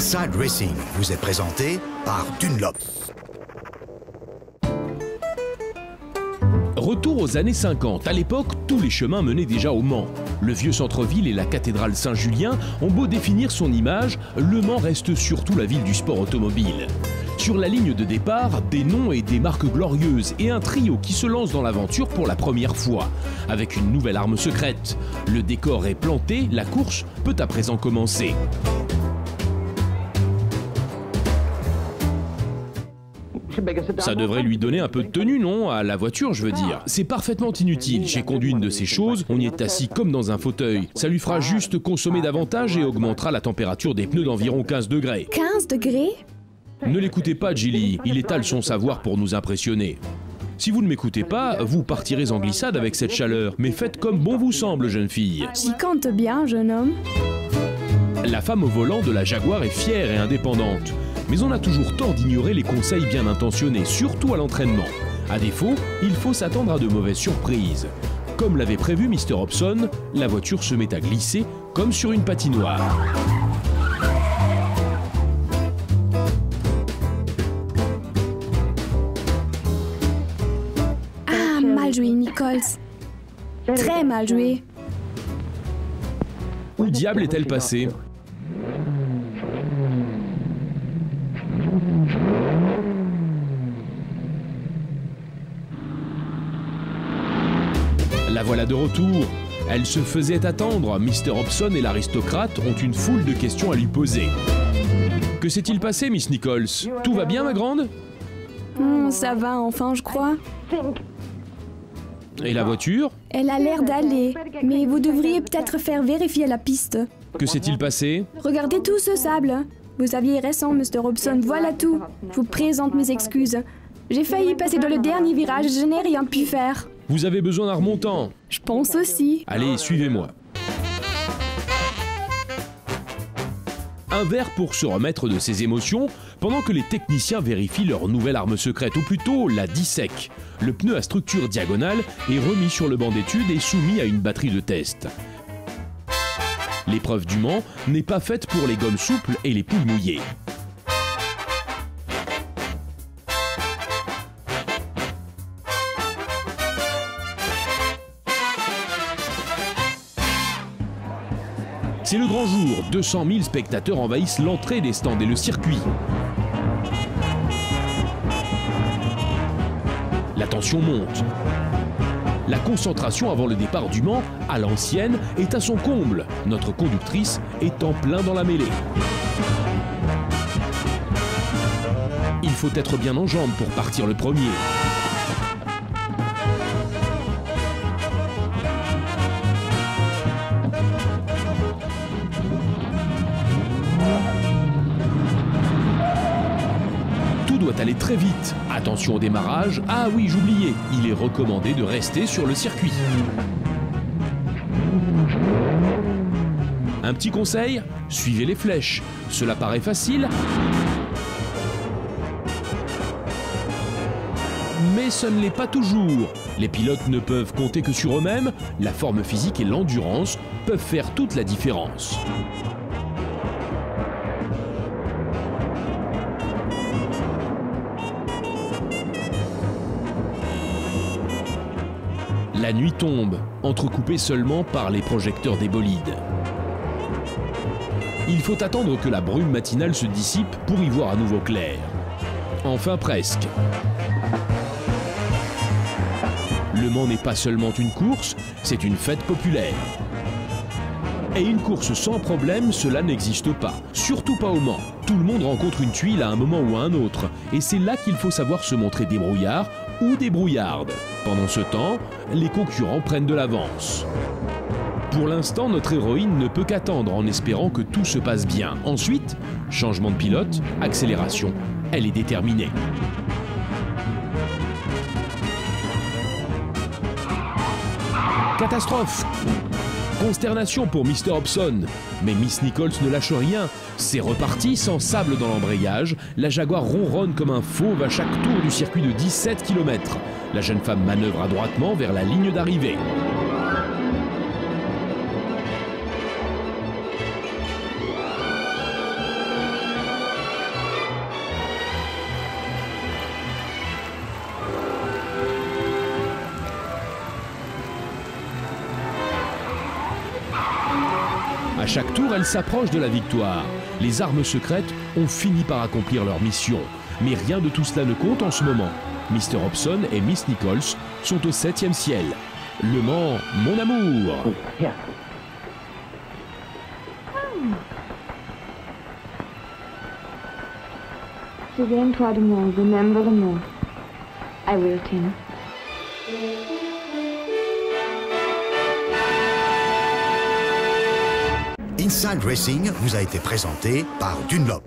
Inside Racing vous est présenté par Dunlop. Retour aux années 50. À l'époque, tous les chemins menaient déjà au Mans. Le vieux centre-ville et la cathédrale Saint-Julien ont beau définir son image, Le Mans reste surtout la ville du sport automobile. Sur la ligne de départ, des noms et des marques glorieuses et un trio qui se lance dans l'aventure pour la première fois, avec une nouvelle arme secrète. Le décor est planté, la course peut à présent commencer. Ça devrait lui donner un peu de tenue, non? À la voiture, je veux dire. C'est parfaitement inutile. J'ai conduit une de ces choses, on y est assis comme dans un fauteuil. Ça lui fera juste consommer davantage et augmentera la température des pneus d'environ 15 degrés. 15 degrés? Ne l'écoutez pas, Jilly. Il étale son savoir pour nous impressionner. Si vous ne m'écoutez pas, vous partirez en glissade avec cette chaleur. Mais faites comme bon vous semble, jeune fille. J'y compte bien, jeune homme. La femme au volant de la Jaguar est fière et indépendante. Mais on a toujours tort d'ignorer les conseils bien intentionnés, surtout à l'entraînement. À défaut, il faut s'attendre à de mauvaises surprises. Comme l'avait prévu Mr. Hobson, la voiture se met à glisser comme sur une patinoire. Ah, mal joué, Nichols. Très mal joué. Où diable est-elle passée ? La voilà de retour. Elle se faisait attendre. Mr. Hobson et l'aristocrate ont une foule de questions à lui poser. Que s'est-il passé, Miss Nichols? Tout va bien, ma grande? Ça va enfin, je crois. Et la voiture? Elle a l'air d'aller, mais vous devriez peut-être faire vérifier la piste. Que s'est-il passé? Regardez tout ce sable. Vous aviez raison, Mr. Hobson, voilà tout. Je vous présente mes excuses. J'ai failli passer dans le dernier virage, je n'ai rien pu faire. Vous avez besoin d'un remontant? Je pense aussi. Allez, suivez-moi. Un verre pour se remettre de ses émotions, pendant que les techniciens vérifient leur nouvelle arme secrète, ou plutôt la dissèquent. Le pneu à structure diagonale est remis sur le banc d'études et soumis à une batterie de test. L'épreuve du Mans n'est pas faite pour les gommes souples et les poules mouillées. C'est le grand jour, 200 000 spectateurs envahissent l'entrée des stands et le circuit. La tension monte. La concentration avant le départ du Mans, à l'ancienne, est à son comble. Notre conductrice est en plein dans la mêlée. Il faut être bien en jambes pour partir le premier. Doit aller très vite. Attention au démarrage. Ah oui, j'oubliais, il est recommandé de rester sur le circuit. Un petit conseil, suivez les flèches. Cela paraît facile, mais ce ne l'est pas toujours. Les pilotes ne peuvent compter que sur eux-mêmes. La forme physique et l'endurance peuvent faire toute la différence. La nuit tombe, entrecoupée seulement par les projecteurs des bolides. Il faut attendre que la brume matinale se dissipe pour y voir à nouveau clair. Enfin presque. Le Mans n'est pas seulement une course, c'est une fête populaire. Et une course sans problème, cela n'existe pas. Surtout pas au Mans. Tout le monde rencontre une tuile à un moment ou à un autre. Et c'est là qu'il faut savoir se montrer débrouillard ou débrouillarde. Pendant ce temps, les concurrents prennent de l'avance. Pour l'instant, notre héroïne ne peut qu'attendre en espérant que tout se passe bien. Ensuite, changement de pilote, accélération. Elle est déterminée. Catastrophe! Consternation pour Mr. Hobson, mais Miss Nichols ne lâche rien. C'est reparti sans sable dans l'embrayage. La Jaguar ronronne comme un fauve à chaque tour du circuit de 17 km. La jeune femme manœuvre adroitement vers la ligne d'arrivée. À chaque tour, elle s'approche de la victoire. Les armes secrètes ont fini par accomplir leur mission. Mais rien de tout cela ne compte en ce moment. Mr. Hobson et Miss Nichols sont au 7e ciel. Le Mans, mon amour! Souviens-toi de moi, remember the more. I will, Tim. Inside Racing vous a été présenté par Dunlop.